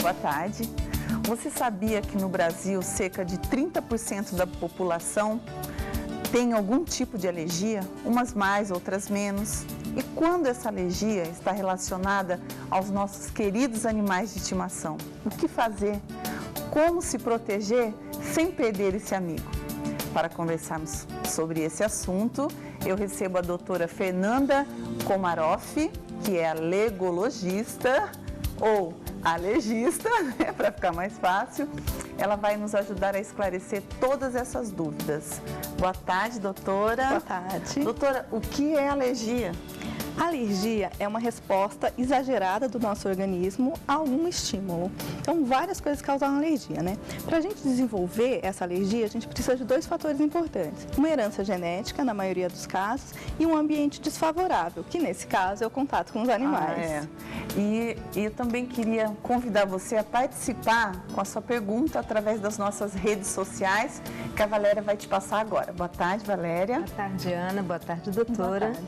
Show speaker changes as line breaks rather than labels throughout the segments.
boa tarde. Você sabia que no Brasil cerca de 30% da população tem algum tipo de alergia, umas mais, outras menos? E quando essa alergia está relacionada aos nossos queridos animais de estimação? O que fazer? Como se proteger sem perder esse amigo? Para conversarmos sobre esse assunto, eu recebo a doutora Fernanda Komaroff, que é alergologista ou alergista, né, para ficar mais fácil. Ela vai nos ajudar a esclarecer todas essas dúvidas. Boa tarde, doutora.
Boa tarde.
Doutora, o que é alergia?
A alergia é uma resposta exagerada do nosso organismo a algum estímulo. Então, várias coisas causam alergia, né? Para a gente desenvolver essa alergia, a gente precisa de dois fatores importantes. Uma herança genética, na maioria dos casos, e um ambiente desfavorável, que nesse caso é o contato com os animais.
E eu também queria convidar você a participar com a sua pergunta através das nossas redes sociais, que a Valéria vai te passar agora. Boa tarde, Valéria.
Boa tarde, Ana. Boa tarde, doutora.
Boa tarde.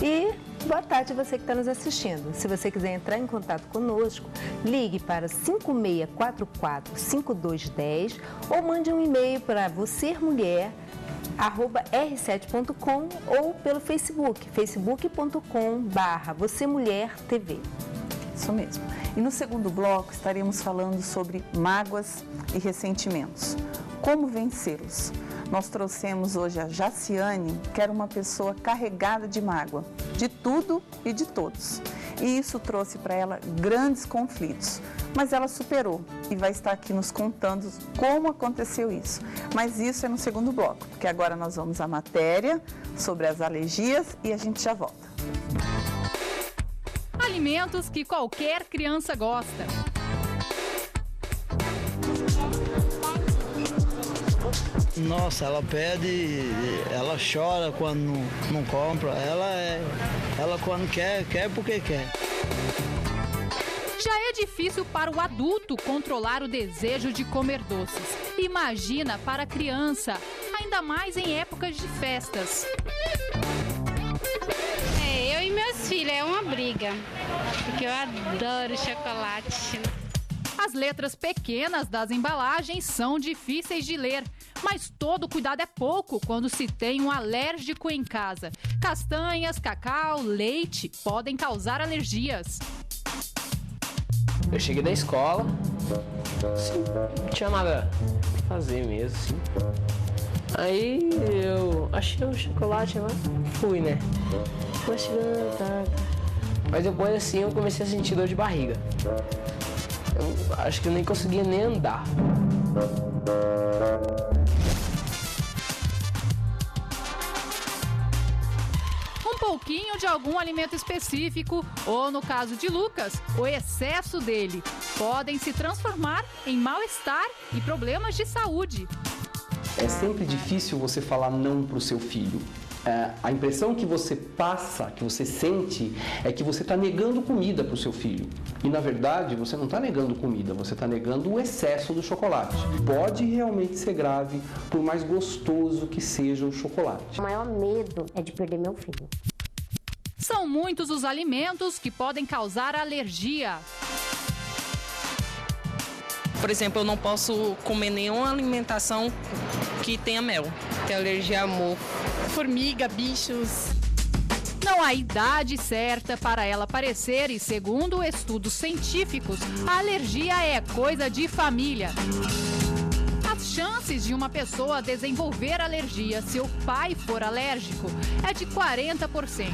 E boa tarde você que está nos assistindo. Se você quiser entrar em contato conosco, ligue para 5644-5210 ou mande um e-mail para vocêmulher@r7.com ou pelo Facebook, facebook.com/vocêmulhertv.
Isso mesmo. E no segundo bloco estaremos falando sobre mágoas e ressentimentos. Como vencê-los? Nós trouxemos hoje a Jaciane, que era uma pessoa carregada de mágoa, de tudo e de todos. E isso trouxe para ela grandes conflitos. Mas ela superou e vai estar aqui nos contando como aconteceu isso. Mas isso é no segundo bloco, porque agora nós vamos à matéria sobre as alergias e a gente já volta.
Alimentos que qualquer criança gosta.
Nossa, ela pede, ela chora quando não compra, ela quando quer porque quer.
Já é difícil para o adulto controlar o desejo de comer doces. Imagina para a criança, ainda mais em épocas de festas.
Eu e meus filhos, é uma briga, porque eu adoro chocolate.
As letras pequenas das embalagens são difíceis de ler, mas todo cuidado é pouco quando se tem um alérgico em casa. Castanhas, cacau, leite podem causar alergias.
Eu cheguei da escola, assim, não tinha nada pra fazer mesmo, assim. Aí eu achei um chocolate lá, fui, né? Mastigando, tá. Mas depois assim eu comecei a sentir dor de barriga. Eu acho que eu nem conseguia nem andar.
Um pouquinho de algum alimento específico, ou no caso de Lucas, o excesso dele, podem se transformar em mal-estar e problemas de saúde.
É sempre difícil você falar não para o seu filho. A impressão que você passa, que você sente, é que você está negando comida para o seu filho. E, na verdade, você não está negando comida, você está negando o excesso do chocolate. Pode realmente ser grave, por mais gostoso que seja o chocolate.
O maior medo é de perder meu filho.
São muitos os alimentos que podem causar alergia.
Por exemplo, eu não posso comer nenhuma alimentação que tenha mel. Tenho alergia a mofo.
Formiga, bichos.
Não há idade certa para ela aparecer e, segundo estudos científicos, a alergia é coisa de família. As chances de uma pessoa desenvolver alergia se o pai for alérgico é de 40%.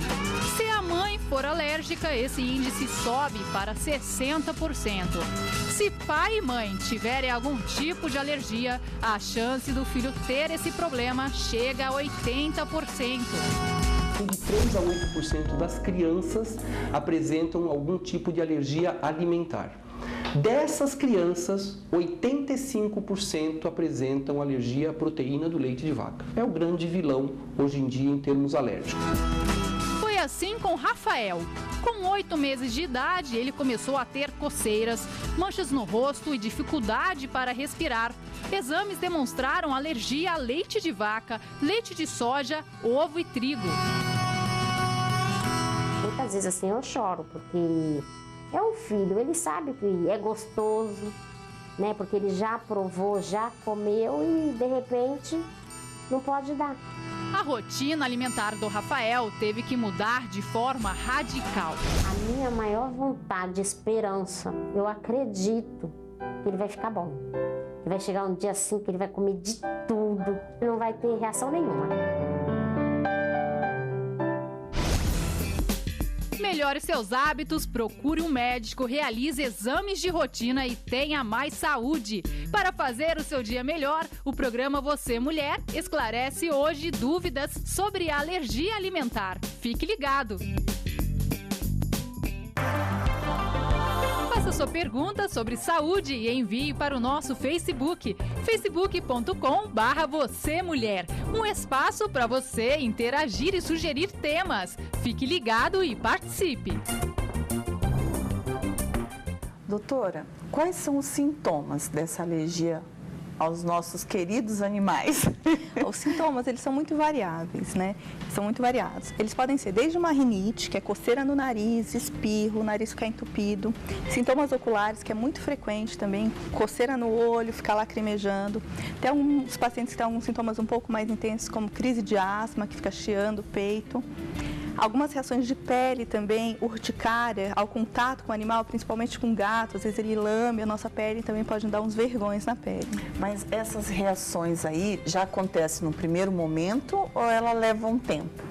Se a mãe for alérgica, esse índice sobe para 60%. Se pai e mãe tiverem algum tipo de alergia, a chance do filho ter esse problema chega a 80%.
De 3 a 8% das crianças apresentam algum tipo de alergia alimentar. Dessas crianças, 85% apresentam alergia à proteína do leite de vaca. É o grande vilão hoje em dia em termos alérgicos.
Foi assim com Rafael. Com 8 meses de idade, ele começou a ter coceiras, manchas no rosto e dificuldade para respirar. Exames demonstraram alergia a leite de vaca, leite de soja, ovo e trigo.
Muitas vezes assim eu choro, porque É um filho, ele sabe que é gostoso, né? Porque ele já provou, já comeu e de repente não pode dar.
A rotina alimentar do Rafael teve que mudar de forma radical.
A minha maior vontade, esperança, eu acredito que ele vai ficar bom. Que vai chegar um dia assim que ele vai comer de tudo, não vai ter reação nenhuma.
Melhore seus hábitos, procure um médico, realize exames de rotina e tenha mais saúde. Para fazer o seu dia melhor, o programa Você Mulher esclarece hoje dúvidas sobre a alergia alimentar. Fique ligado! Faça sua pergunta sobre saúde e envie para o nosso Facebook, facebook.com/vocêmulher. Um espaço para você interagir e sugerir temas. Fique ligado e participe.
Doutora, quais são os sintomas dessa alergia aos nossos queridos animais?
Os sintomas, eles são muito variáveis, né? São muito variados. Eles podem ser desde uma rinite, que é coceira no nariz, espirro, o nariz ficar entupido. Sintomas oculares, que é muito frequente também, coceira no olho, ficar lacrimejando. Tem alguns pacientes que têm alguns sintomas um pouco mais intensos, como crise de asma, que fica chiando o peito. Algumas reações de pele também, urticária, ao contato com o animal, principalmente com gato. Às vezes ele lame a nossa pele e também pode dar uns vergões na pele.
Mas essas reações aí já acontecem no primeiro momento ou ela leva um tempo?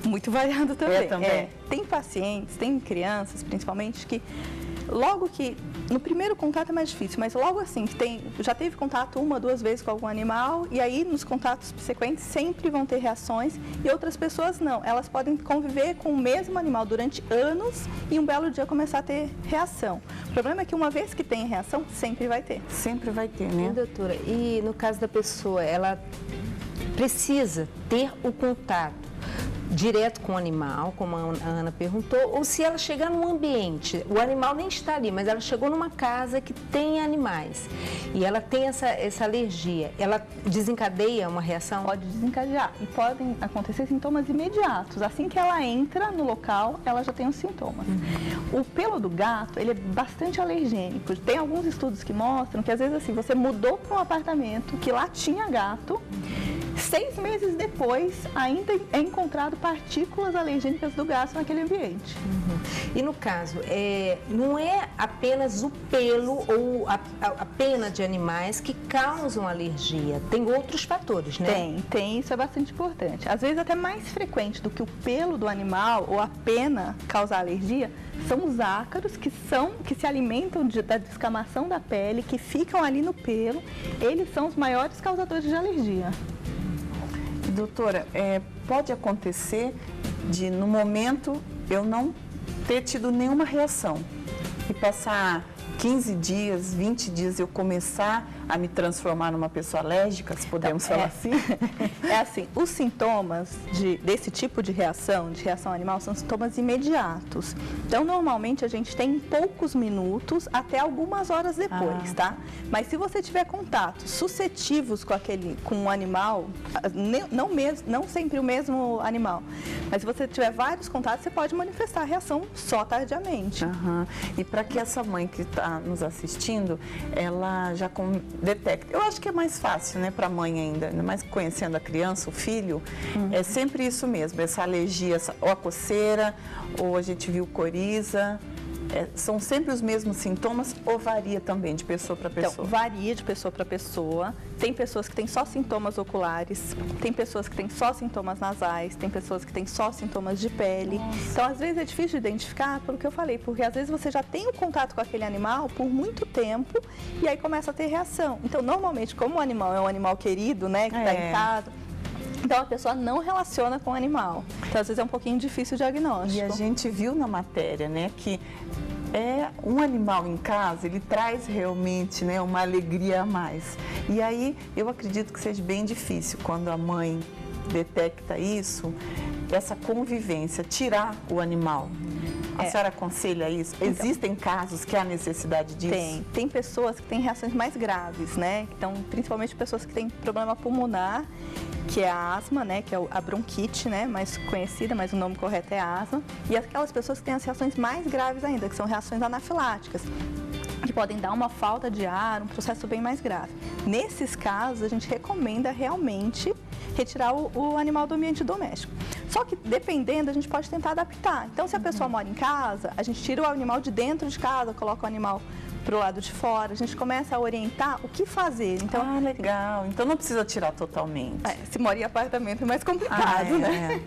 Muito variado também.
Também.
Tem pacientes, tem crianças principalmente, que logo que, no primeiro contato é mais difícil, mas logo assim, que já teve contato 1 ou 2 vezes com algum animal, e aí nos contatos subsequentes sempre vão ter reações, e outras pessoas não. Elas podem conviver com o mesmo animal durante anos e um belo dia começar a ter reação. O problema é que uma vez que tem reação, sempre vai ter.
Sempre vai ter, né?
Doutora, e no caso da pessoa, ela precisa ter o contato direto com o animal, como a Ana perguntou, ou se ela chegar num ambiente, o animal nem está ali, mas ela chegou numa casa que tem animais e ela tem essa alergia, ela desencadeia uma reação?
Pode desencadear e podem acontecer sintomas imediatos. Assim que ela entra no local, ela já tem os sintomas. O pelo do gato, ele é bastante alergênico. Tem alguns estudos que mostram que às vezes assim, você mudou para um apartamento que lá tinha gato, 6 meses depois, ainda é encontrado partículas alergênicas do gato naquele ambiente.
E no caso, não é apenas o pelo ou a pena de animais que causam alergia, tem outros fatores, né?
Tem, isso é bastante importante. Às vezes até mais frequente do que o pelo do animal ou a pena causar alergia, são os ácaros que se alimentam da descamação da pele, que ficam ali no pelo, eles são os maiores causadores de alergia.
Doutora, pode acontecer de no momento eu não ter tido nenhuma reação e passar 15 dias, 20 dias eu começar a me transformar numa pessoa alérgica, se podemos falar assim?
É assim, os sintomas desse tipo de reação animal, são sintomas imediatos. Então, normalmente, a gente tem em poucos minutos até algumas horas depois, tá? Mas se você tiver contatos suscetivos com um animal, não sempre o mesmo animal, mas se você tiver vários contatos, você pode manifestar a reação só tardiamente.
E para que essa mãe que está nos assistindo, ela já detecta. Eu acho que é mais fácil, né, para a mãe ainda mais conhecendo a criança, o filho, é sempre isso mesmo, essa alergia, ou a coceira, ou a gente viu coriza. São sempre os mesmos sintomas ou varia também de pessoa para pessoa?
Então, varia de pessoa para pessoa. Tem pessoas que têm só sintomas oculares, tem pessoas que têm só sintomas nasais, tem pessoas que têm só sintomas de pele. Nossa. Então, às vezes é difícil de identificar pelo que eu falei, porque às vezes você já tem o contato com aquele animal por muito tempo e aí começa a ter reação. Então, normalmente, como o animal é um animal querido, né, que está em casa, então a pessoa não relaciona com o animal. Então, às vezes é um pouquinho difícil o diagnóstico.
E a gente viu na matéria, né, que um animal em casa, ele traz realmente, né, uma alegria a mais. E aí, eu acredito que seja bem difícil quando a mãe detecta isso, essa convivência, tirar o animal. A senhora aconselha isso?
Então,
existem casos que há necessidade disso?
Tem pessoas que têm reações mais graves, né? Então, principalmente pessoas que têm problema pulmonar, que é a asma, né? Que é a bronquite, né? Mais conhecida, mas o nome correto é asma. E aquelas pessoas que têm as reações mais graves ainda, que são reações anafiláticas, que podem dar uma falta de ar, um processo bem mais grave. Nesses casos, a gente recomenda realmente retirar o animal do ambiente doméstico. Só que, dependendo, a gente pode tentar adaptar. Então, se a pessoa mora em casa, a gente tira o animal de dentro de casa, coloca o animal para o lado de fora, a gente começa a orientar o que fazer.
Então, legal. Então, não precisa tirar totalmente.
Se mora em apartamento é mais complicado, né?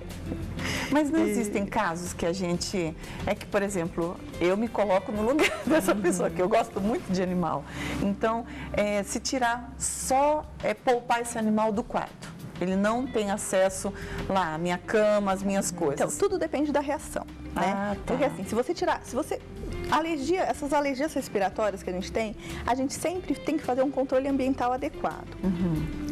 Mas não existem casos que a gente... É que, por exemplo, eu me coloco no lugar dessa pessoa, que eu gosto muito de animal. Então, se tirar só, poupar esse animal do quarto. Ele não tem acesso lá à minha cama, às minhas coisas.
Então, tudo depende da reação, né? Porque assim, se você essas alergias respiratórias que a gente sempre tem que fazer um controle ambiental adequado.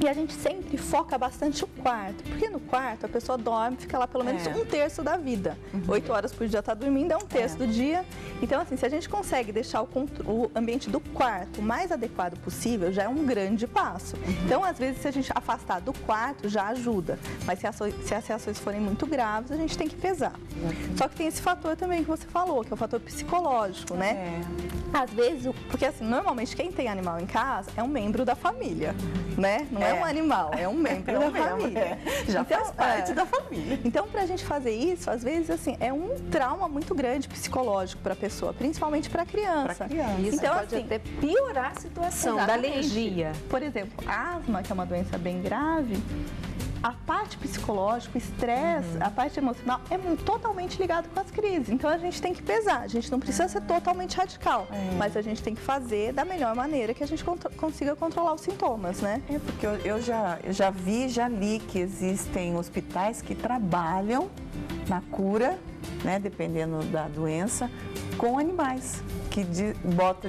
E a gente sempre foca bastante o quarto, porque no quarto a pessoa dorme, fica lá pelo menos um terço da vida. 8 horas por dia está dormindo, é um terço do dia. Então, assim, se a gente consegue deixar o ambiente do quarto o mais adequado possível, já é um grande passo. Então, às vezes, se a gente afastar do quarto, já ajuda. Mas se as reações forem muito graves, a gente tem que pesar. Só que tem esse fator também que você falou, que é o fator psicológico, né? Às vezes, porque assim, normalmente quem tem animal em casa é um membro da família, né? Não é um animal, é um membro da família.
Já faz parte da família.
Então, pra gente fazer isso, às vezes, assim, é um trauma muito grande psicológico pra pessoa, principalmente pra criança.
Isso
então,
pode
assim,
até piorar a situação da alergia.
Por exemplo, a asma, que é uma doença bem grave, a parte psicológica, o estresse, a parte emocional é totalmente ligado com as crises. Então, a gente tem que pesar. A gente não precisa ser totalmente radical, mas a gente tem que fazer da melhor maneira que a gente consiga controlar os sintomas, né?
Porque eu já li que existem hospitais que trabalham na cura, né, dependendo da doença, com animais. Que bota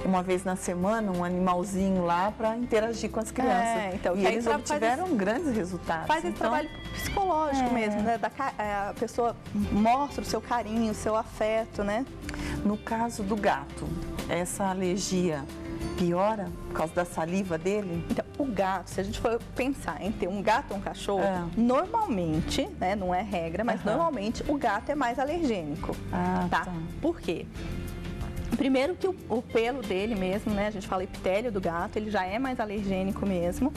uma vez na semana um animalzinho lá para interagir com as crianças.
Então,
e eles obtiveram grandes resultados.
Faz esse trabalho psicológico mesmo, né? A pessoa mostra o seu carinho, o seu afeto, né?
No caso do gato, essa alergia piora por causa da saliva dele?
Então, o gato, se a gente for pensar em ter um gato ou um cachorro, normalmente, né, não é regra, mas normalmente o gato é mais alergênico. Tá? Por quê? Primeiro que o pelo dele mesmo, né, a gente fala epitélio do gato, ele já é mais alergênico mesmo.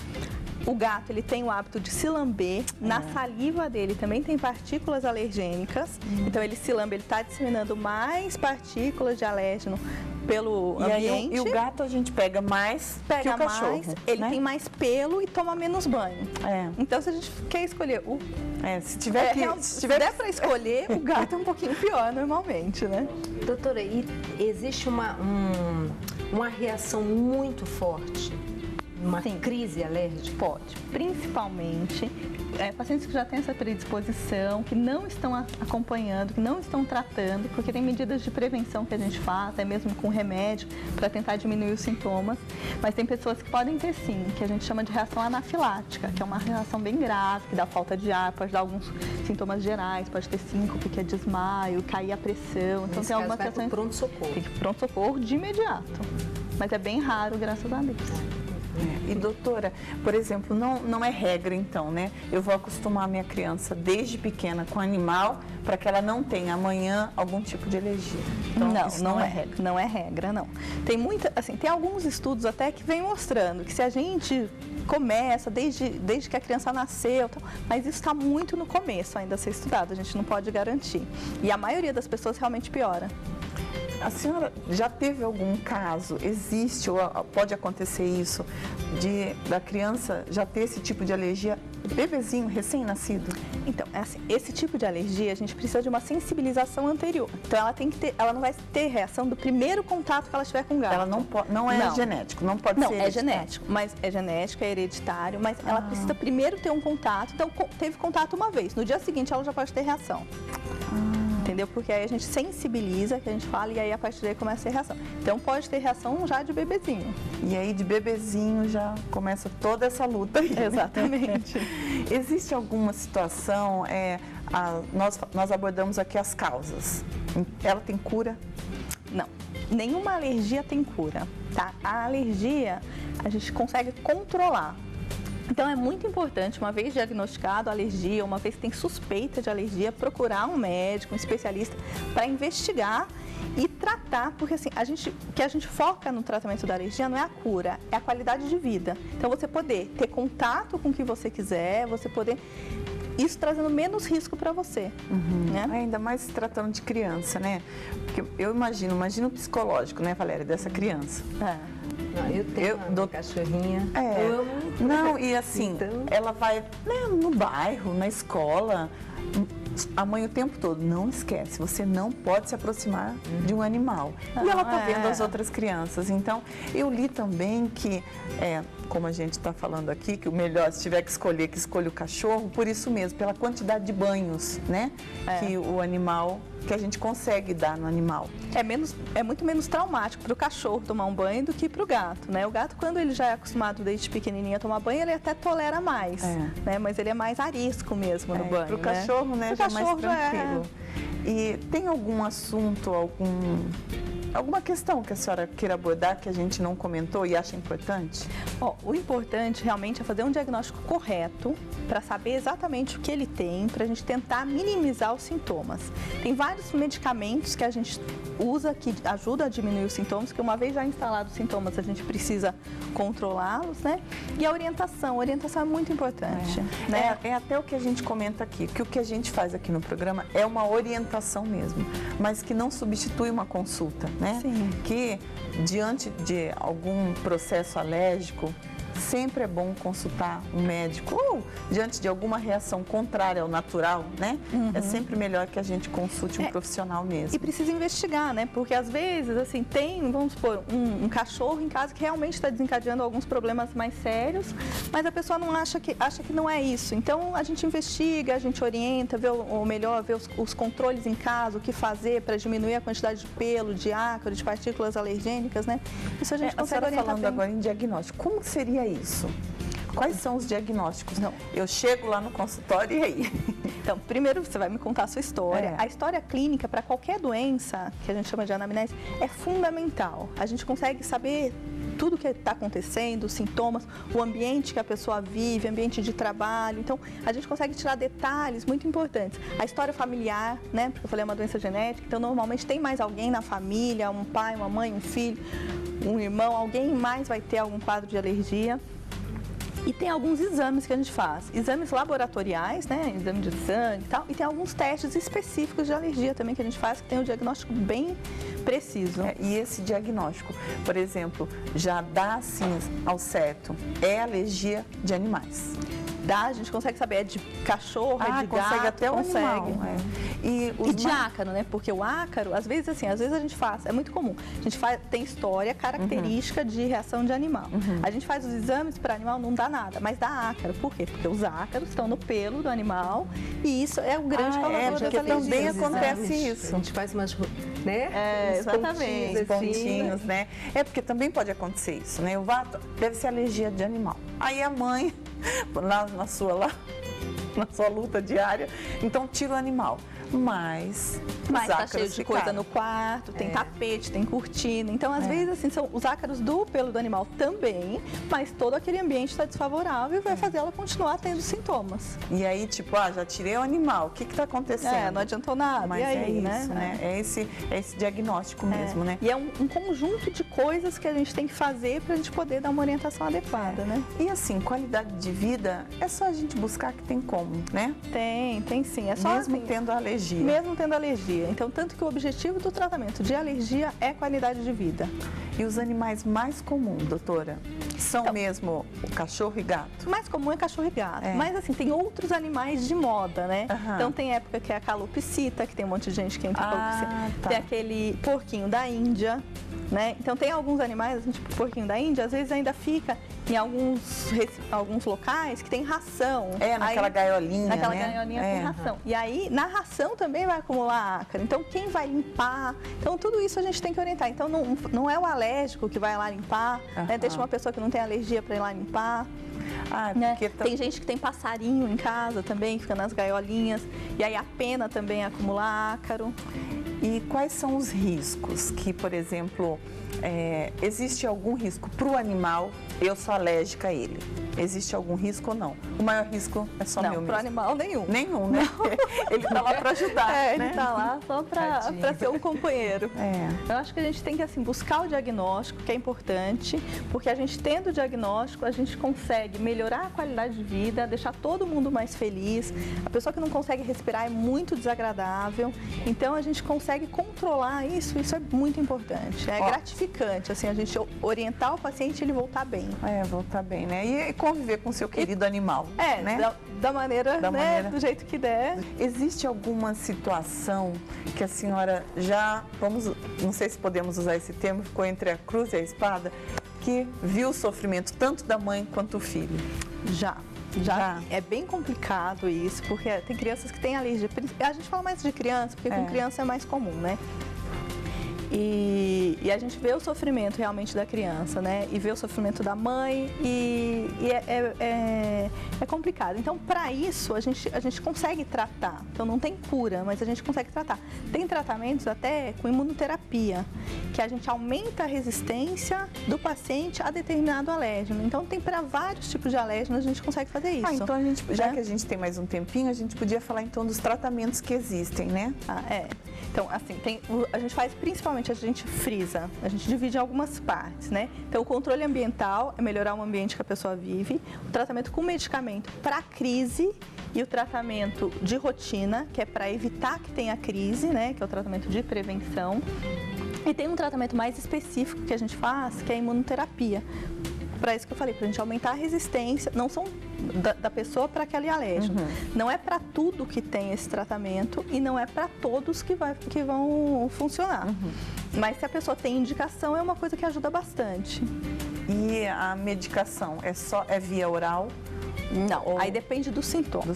O gato, ele tem o hábito de se lamber, na saliva dele também tem partículas alergênicas, então ele se lambe, ele está disseminando mais partículas de alérgeno pelo ambiente.
E o gato a gente pega mais que o cachorro,
ele tem mais pelo e toma menos banho. Então, se a gente quer escolher
se tiver
para escolher, o gato é um pouquinho pior normalmente, né?
Doutora, e existe uma reação muito forte? Uma crise alérgica?
Pode, principalmente pacientes que já têm essa predisposição, que não estão acompanhando, que não estão tratando, porque tem medidas de prevenção que a gente faz, até mesmo com remédio, para tentar diminuir os sintomas. Mas tem pessoas que podem ter sim, que a gente chama de reação anafilática, que é uma reação bem grave, que dá falta de ar, pode dar alguns sintomas gerais, pode ter síncope, que é desmaio, cair a pressão. Então tem algumas reações.
Pronto-socorro.
Tem que pronto-socorro de imediato. Mas é bem raro, graças a Deus.
E doutora, por exemplo, não é regra então, né? Eu vou acostumar a minha criança desde pequena com animal para que ela não tenha amanhã algum tipo de alergia. Então,
não é regra. Não é regra, não. Tem alguns estudos até que vem mostrando que se a gente começa desde que a criança nasceu, mas isso está muito no começo ainda a ser estudado, a gente não pode garantir. E a maioria das pessoas realmente piora.
A senhora já teve algum caso, existe ou pode acontecer isso, da criança já ter esse tipo de alergia, bebezinho, recém-nascido?
Então, esse tipo de alergia, a gente precisa de uma sensibilização anterior. Então, ela não vai ter reação do primeiro contato que ela tiver com o gato.
Ela não é genético, não pode ser hereditário.
Não, é genético, mas é genético, é hereditário, mas ela precisa primeiro ter um contato. Então, teve contato uma vez, no dia seguinte ela já pode ter reação. Entendeu? Porque aí a gente sensibiliza, que a gente fala, e aí a partir daí começa a ter reação. Então pode ter reação já de bebezinho.
E aí de bebezinho já começa toda essa luta aí.
Exatamente.
Existe alguma situação, nós abordamos aqui as causas, ela tem cura?
Não, nenhuma alergia tem cura, tá? A alergia a gente consegue controlar. Então é muito importante, uma vez diagnosticado a alergia, uma vez que tem suspeita de alergia, procurar um médico, um especialista para investigar e tratar, porque assim, o que a gente foca no tratamento da alergia não é a cura, é a qualidade de vida. Então você poder ter contato com o que você quiser, você poder, isso trazendo menos risco para você. Né?
Ainda mais se tratando de criança, né? Porque eu imagino o psicológico, né, Valéria, dessa criança.
Eu tenho uma cachorrinha.
Eu amo. Não, e assim,
então...
ela vai, né, no bairro, na escola, a mãe o tempo todo, não esquece, você não pode se aproximar de um animal. E ela está vendo as outras crianças. Então, eu li também que, como a gente está falando aqui, que o melhor, se tiver que escolher, que escolha o cachorro, por isso mesmo, pela quantidade de banhos, né, que o animal, que a gente consegue dar no animal.
É muito menos traumático para o cachorro tomar um banho do que para o gato, né? O gato, quando ele já é acostumado desde pequenininho a tomar banho, ele até tolera mais, né? Mas ele é mais arisco mesmo no banho,
para o cachorro, né? Já é mais tranquilo. E tem algum assunto, alguma questão que a senhora queira abordar que a gente não comentou e acha importante?
O importante realmente é fazer um diagnóstico correto para saber exatamente o que ele tem, para a gente tentar minimizar os sintomas. Tem vários medicamentos que a gente usa que ajudam a diminuir os sintomas, que uma vez já instalados os sintomas, a gente precisa controlá-los, né? E a orientação é muito importante. Né?
É até o que a gente comenta aqui, que o que a gente faz aqui no programa é uma orientação mesmo, mas que não substitui uma consulta, né?
Sim.
Que diante de algum processo alérgico, sempre é bom consultar um médico ou diante de alguma reação contrária ao natural, né? É sempre melhor que a gente consulte um profissional mesmo.
E precisa investigar, né? Porque às vezes, assim, tem, vamos supor, um cachorro em casa que realmente está desencadeando alguns problemas mais sérios, mas a pessoa não acha que não é isso. Então a gente investiga, a gente orienta, vê os controles em casa, o que fazer para diminuir a quantidade de pelo, de ácaro, de partículas alergênicas, né? Isso a gente consegue orientar
falando agora em diagnóstico, como seria isso? Quais são os diagnósticos? Eu chego lá no consultório e aí?
Então, primeiro você vai me contar a sua história. A história clínica para qualquer doença, que a gente chama de anamnese, é fundamental. A gente consegue saber tudo o que está acontecendo, os sintomas, o ambiente que a pessoa vive, ambiente de trabalho. Então, a gente consegue tirar detalhes muito importantes. A história familiar, né? Porque eu falei, é uma doença genética, então normalmente tem mais alguém na família, um pai, uma mãe, um filho, um irmão, alguém mais vai ter algum quadro de alergia. E tem alguns exames que a gente faz, exames laboratoriais, né, exame de sangue e tal, e tem alguns testes específicos de alergia também que a gente faz, que tem um diagnóstico bem preciso.
E esse diagnóstico, por exemplo, já dá assim ao certo, é alergia de animais?
Dá, a gente consegue saber, é de cachorro, é de gato,
até o animal.
E de ácaro, né? Porque o ácaro, às vezes a gente faz, é muito comum, a gente tem história característica de reação de animal. A gente faz os exames para animal, não dá nada, mas dá ácaro. Por quê? Porque os ácaros estão no pelo do animal e isso é o grande causador das alergias.
Também acontece isso.
A gente faz umas, né?
Exatamente, os pontinhos, né? É porque também pode acontecer isso, né? O vato deve ser alergia de animal. Aí a mãe, lá na sua luta diária, então tira o animal. Mas
tá cheio de coisa no quarto, tem tapete, tem cortina. Então, às vezes, assim, são os ácaros do pelo do animal também, mas todo aquele ambiente está desfavorável e vai fazer ela continuar tendo sintomas.
E aí, tipo, já tirei o animal, o que está acontecendo?
Não adiantou nada.
Mas
e aí,
é isso, né? É esse diagnóstico mesmo, né?
E é um conjunto de coisas que a gente tem que fazer para a gente poder dar uma orientação adequada, né?
E assim, qualidade de vida, é só a gente buscar que tem como, né?
Tem sim. É só
mesmo tendo alergia.
Mesmo tendo alergia. Então, tanto que o objetivo do tratamento de alergia é qualidade de vida.
E os animais mais comuns, doutora, são mesmo o cachorro e gato?
O mais comum é cachorro e gato. Mas, assim, tem outros animais de moda, né? Então, tem época que é a calopsita, que tem um monte de gente que entra calopsita. Tem aquele porquinho da Índia, né? Então, tem alguns animais, tipo o porquinho da Índia, às vezes ainda fica em alguns locais que tem ração.
Naquela gaiolinha,
naquela gaiolinha tem ração. E aí, na ração também vai acumular ácaro. Então, quem vai limpar? Então, tudo isso a gente tem que orientar. Então, não é o alérgico que vai lá limpar, né? Deixa uma pessoa que não tem alergia para ir lá limpar. Né? Tem gente que tem passarinho em casa também, fica nas gaiolinhas, e aí a pena também acumula ácaro.
E quais são os riscos que, por exemplo, existe algum risco para o animal? Eu sou alérgica a ele. Existe algum risco ou não? O maior risco é só meu mesmo.
Não, para o animal nenhum.
Nenhum, né? Ele está lá para ajudar,
Ele está lá só para ser um companheiro. Eu acho que a gente tem que assim, buscar o diagnóstico, que é importante, porque a gente tendo o diagnóstico, a gente consegue melhorar a qualidade de vida, deixar todo mundo mais feliz. A pessoa que não consegue respirar é muito desagradável, então a gente consegue controlar isso é muito importante. É gratificante, assim, a gente orientar o paciente e ele voltar bem.
Voltar bem, né? E conviver com o seu querido animal, né?
Da maneira, do jeito que der.
Existe alguma situação que a senhora não sei se podemos usar esse termo, ficou entre a cruz e a espada, que viu o sofrimento tanto da mãe quanto do filho?
Já é bem complicado isso, porque tem crianças que têm alergia. A gente fala mais de criança, porque com criança é mais comum, né? E a gente vê o sofrimento realmente da criança, né? E vê o sofrimento da mãe e é complicado. Então, para isso, a gente consegue tratar. Então, não tem cura, mas a gente consegue tratar. Tem tratamentos até com imunoterapia, que a gente aumenta a resistência do paciente a determinado alérgeno. Então, tem para vários tipos de alérgenos, a gente consegue fazer isso.
Então, já que a gente tem mais um tempinho, a gente podia falar então dos tratamentos que existem, né?
Então, assim, a gente faz principalmente, a gente frisa, a gente divide em algumas partes, né? Então, o controle ambiental é melhorar o ambiente que a pessoa vive, o tratamento com medicamento para crise e o tratamento de rotina, que é para evitar que tenha crise, né? Que é o tratamento de prevenção. E tem um tratamento mais específico que a gente faz, que é a imunoterapia. Para isso que eu falei, para a gente aumentar a resistência, não são da pessoa para aquele alérgeno. Não é para tudo que tem esse tratamento e não é para todos que vão funcionar. Mas se a pessoa tem indicação, é uma coisa que ajuda bastante.
E a medicação é via oral?
Não, aí depende do sintoma.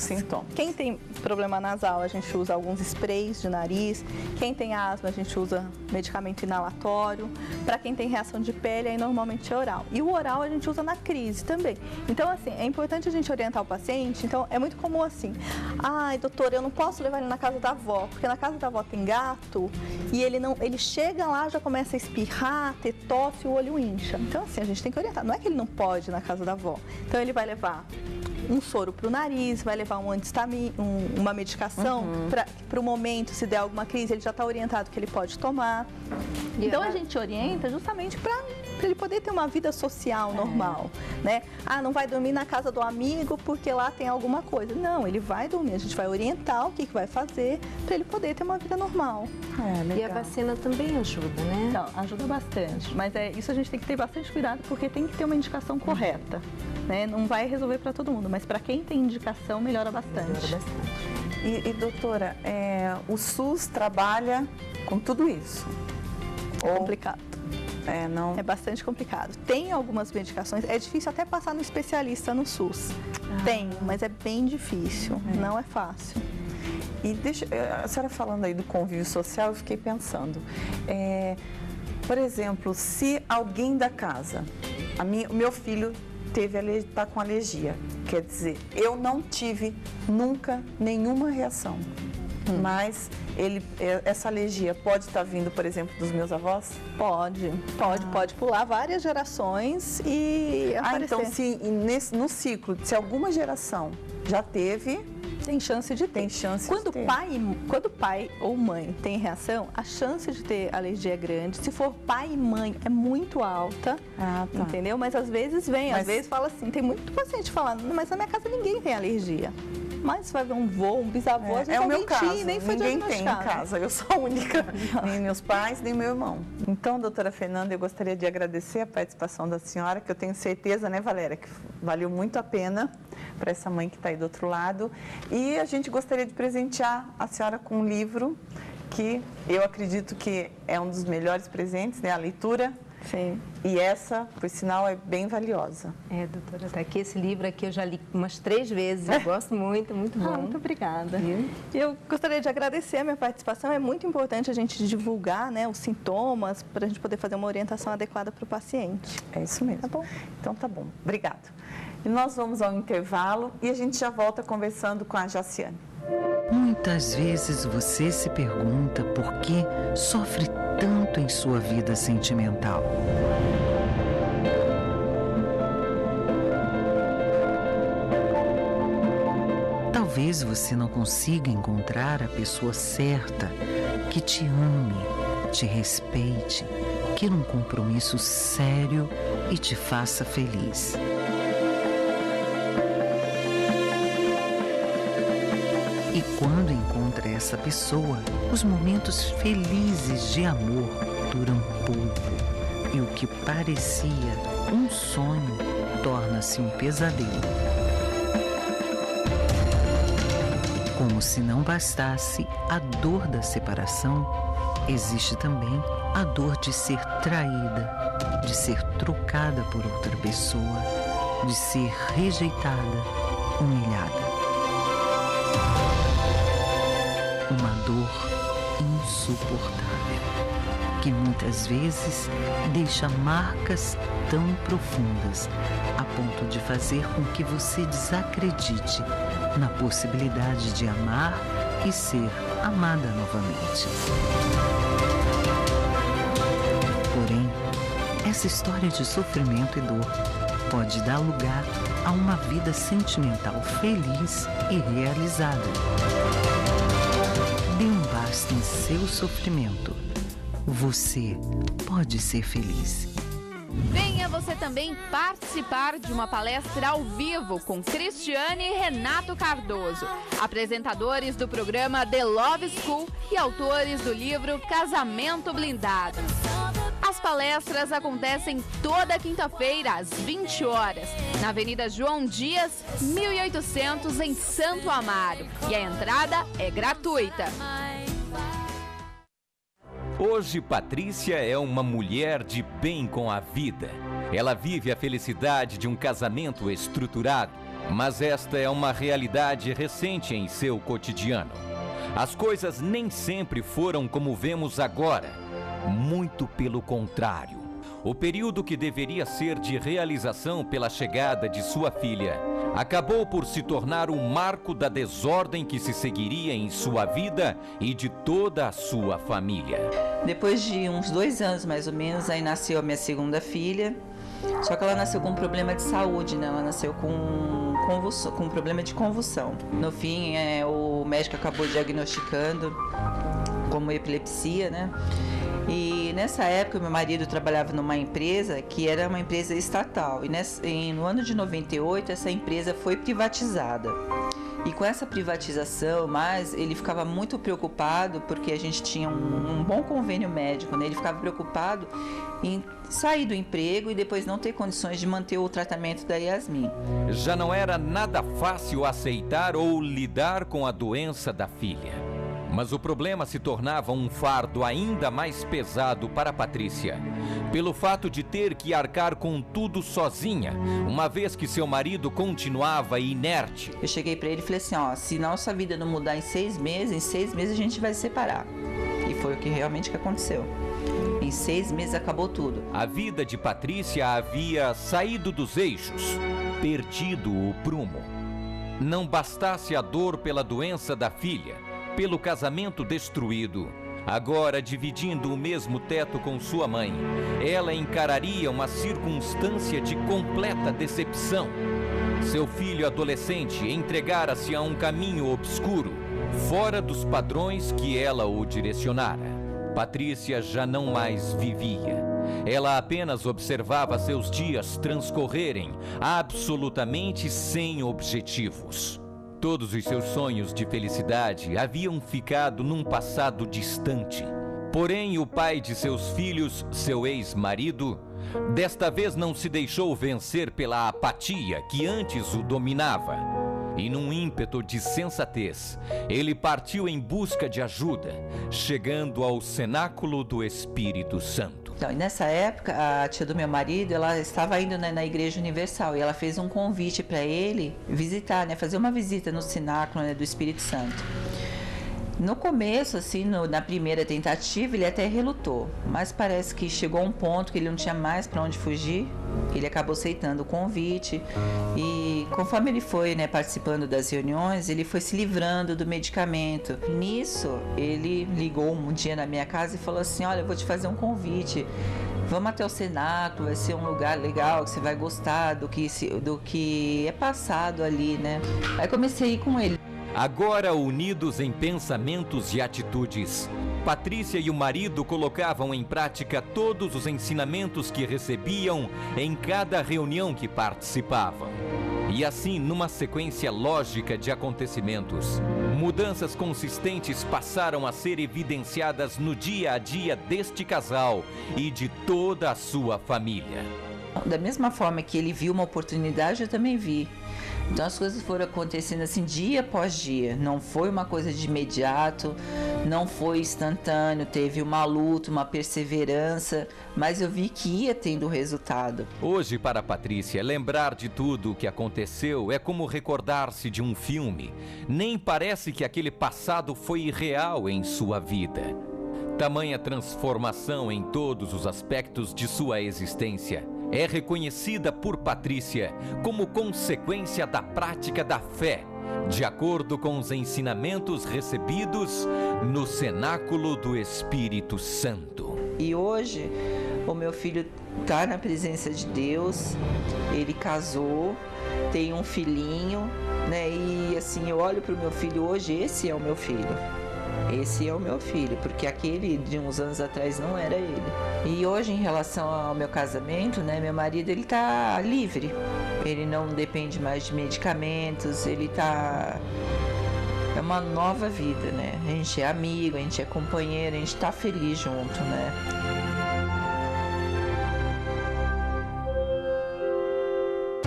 Quem tem problema nasal, a gente usa alguns sprays de nariz. Quem tem asma, a gente usa medicamento inalatório. Para quem tem reação de pele, aí normalmente é oral. E o oral a gente usa na crise também. Então, assim, é importante a gente orientar o paciente. Então, é muito comum assim: ai, doutora, eu não posso levar ele na casa da avó, porque na casa da avó tem gato e ele chega lá, já começa a espirrar, ter tosse e o olho incha. Então, assim, a gente tem que orientar. Não é que ele não pode ir na casa da avó. Então, ele vai levar um soro para o nariz, vai levar uma medicação para o momento, se der alguma crise, ele já está orientado que ele pode tomar. Então, a gente orienta justamente para ele poder ter uma vida social normal, né? Ah, não vai dormir na casa do amigo porque lá tem alguma coisa. Não, ele vai dormir, a gente vai orientar o que vai fazer para ele poder ter uma vida normal.
E a vacina também ajuda, né?
Então, ajuda bastante, mas isso a gente tem que ter bastante cuidado porque tem que ter uma indicação correta, né? Não vai resolver para todo mundo, mas para quem tem indicação, melhora bastante.
E doutora, o SUS trabalha com tudo isso?
Complicado. É bastante complicado. Tem algumas medicações, é difícil até passar no especialista no SUS. Tem, mas é bem difícil, não é fácil.
E a senhora falando aí do convívio social, eu fiquei pensando, por exemplo, se alguém da casa, o meu filho está com alergia, quer dizer, eu não tive nunca nenhuma reação. Mas essa alergia pode estar vindo, por exemplo, dos meus avós?
Pode pular várias gerações e aparecer.
Então, no ciclo, se alguma geração já teve,
tem chance de ter. Quando pai ou mãe tem reação, a chance de ter alergia é grande. Se for pai e mãe, é muito alta, entendeu? Mas às vezes às vezes fala assim, tem muito paciente falando, mas na minha casa ninguém tem alergia. Mas vai ver um vô, um bisavô, às vezes
o meu caso,
nem foi
ninguém tem em casa, eu sou a única, nem meus pais, nem meu irmão. Então, doutora Fernanda, eu gostaria de agradecer a participação da senhora, que eu tenho certeza, né, Valéria, que valeu muito a pena para essa mãe que está aí do outro lado. E a gente gostaria de presentear a senhora com um livro que eu acredito que é um dos melhores presentes, né, a leitura
Sim.
E essa, por sinal, é bem valiosa.
Doutora, tá aqui esse livro aqui, eu já li umas 3 vezes, eu gosto muito, muito bom.
Muito obrigada. Eu gostaria de agradecer a minha participação, é muito importante a gente divulgar, né, os sintomas, para a gente poder fazer uma orientação adequada para o paciente.
É isso mesmo.
Tá bom?
Então tá bom, obrigado. E nós vamos ao intervalo e a gente já volta conversando com a Jaciane.
Muitas vezes você se pergunta por que sofre tanto em sua vida sentimental. Talvez você não consiga encontrar a pessoa certa que te ame, te respeite, queira um compromisso sério e te faça feliz. E quando encontra essa pessoa, os momentos felizes de amor duram pouco e o que parecia um sonho torna-se um pesadelo. Como se não bastasse a dor da separação, existe também a dor de ser traída, de ser trocada por outra pessoa, de ser rejeitada, humilhada. Uma dor insuportável, que muitas vezes deixa marcas tão profundas a ponto de fazer com que você desacredite na possibilidade de amar e ser amada novamente. Porém, essa história de sofrimento e dor pode dar lugar a uma vida sentimental feliz e realizada. Dê um basta em seu sofrimento. Você pode ser feliz.
Venha você também participar de uma palestra ao vivo com Cristiane e Renato Cardoso, apresentadores do programa The Love School e autores do livro Casamento Blindado. As palestras acontecem toda quinta-feira, às 20 horas, na Avenida João Dias, 1800, em Santo Amaro. E a entrada é gratuita.
Hoje, Patrícia é uma mulher de bem com a vida. Ela vive a felicidade de um casamento estruturado, mas esta é uma realidade recente em seu cotidiano. As coisas nem sempre foram como vemos agora. Muito pelo contrário. O período que deveria ser de realização pela chegada de sua filha acabou por se tornar um marco da desordem que se seguiria em sua vida e de toda a sua família.
Depois de uns 2 anos, mais ou menos, aí nasceu a minha segunda filha. Só que ela nasceu com um problema de saúde, né? Ela nasceu com um problema de convulsão. No fim, o médico acabou diagnosticando como epilepsia, né? E nessa época, meu marido trabalhava numa empresa que era uma empresa estatal. E no ano de 98, essa empresa foi privatizada. E com essa privatização, ele ficava muito preocupado, porque a gente tinha um bom convênio médico, né? Ele ficava preocupado em sair do emprego e depois não ter condições de manter o tratamento da Yasmin.
Já não era nada fácil aceitar ou lidar com a doença da filha. Mas o problema se tornava um fardo ainda mais pesado para Patrícia, pelo fato de ter que arcar com tudo sozinha, uma vez que seu marido continuava inerte.
Eu cheguei para ele e falei assim, se nossa vida não mudar em 6 meses, a gente vai se separar. E foi o que realmente aconteceu. Em 6 meses acabou tudo.
A vida de Patrícia havia saído dos eixos, perdido o prumo. Não bastasse a dor pela doença da filha, pelo casamento destruído, agora dividindo o mesmo teto com sua mãe, ela encararia uma circunstância de completa decepção. Seu filho adolescente entregara-se a um caminho obscuro, fora dos padrões que ela o direcionara. Patrícia já não mais vivia. Ela apenas observava seus dias transcorrerem absolutamente sem objetivos. Todos os seus sonhos de felicidade haviam ficado num passado distante. Porém, o pai de seus filhos, seu ex-marido, desta vez não se deixou vencer pela apatia que antes o dominava. E num ímpeto de sensatez, ele partiu em busca de ajuda, chegando ao cenáculo do Espírito Santo.
Então, nessa época, a tia do meu marido, ela estava indo, né, na Igreja Universal e ela fez um convite para ele visitar, né, fazer uma visita no cenáculo, né, do Espírito Santo. No começo, assim, na primeira tentativa, ele até relutou, mas parece que chegou a um ponto que ele não tinha mais para onde fugir. Ele acabou aceitando o convite e conforme ele foi, né, participando das reuniões, ele foi se livrando do medicamento. Nisso, ele ligou um dia na minha casa e falou assim: olha, eu vou te fazer um convite. Vamos até o cenáculo, vai ser um lugar legal, que você vai gostar do que é passado ali, né? Aí comecei a ir com ele.
Agora unidos em pensamentos e atitudes, Patrícia e o marido colocavam em prática todos os ensinamentos que recebiam em cada reunião que participavam. E assim, numa sequência lógica de acontecimentos, mudanças consistentes passaram a ser evidenciadas no dia a dia deste casal e de toda a sua família.
Da mesma forma que ele viu uma oportunidade, eu também vi. Então as coisas foram acontecendo assim dia após dia, não foi uma coisa de imediato, não foi instantâneo, teve uma luta, uma perseverança, mas eu vi que ia tendo resultado.
Hoje, para Patrícia, lembrar de tudo o que aconteceu é como recordar-se de um filme. Nem parece que aquele passado foi real em sua vida. Tamanha transformação em todos os aspectos de sua existência é reconhecida por Patrícia como consequência da prática da fé, de acordo com os ensinamentos recebidos no cenáculo do Espírito Santo.
E hoje, o meu filho está na presença de Deus, ele casou, tem um filhinho, né? E assim, eu olho para o meu filho hoje, esse é o meu filho. Esse é o meu filho, porque aquele de uns anos atrás não era ele. E hoje, em relação ao meu casamento, né, meu marido, ele tá livre. Ele não depende mais de medicamentos, ele tá... É uma nova vida, né? A gente é amigo, a gente é companheiro, a gente tá feliz junto, né?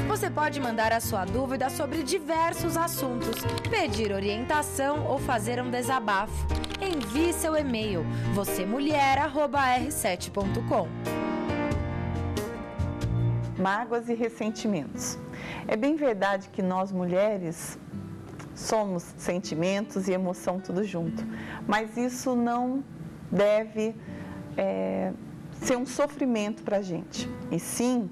Você pode mandar a sua dúvida sobre diversos assuntos, pedir orientação ou fazer um desabafo. Envie seu e-mail vocemulher@r7.com.
Mágoas e ressentimentos. É bem verdade que nós mulheres somos sentimentos e emoção tudo junto, mas isso não deve ser um sofrimento para a gente, e sim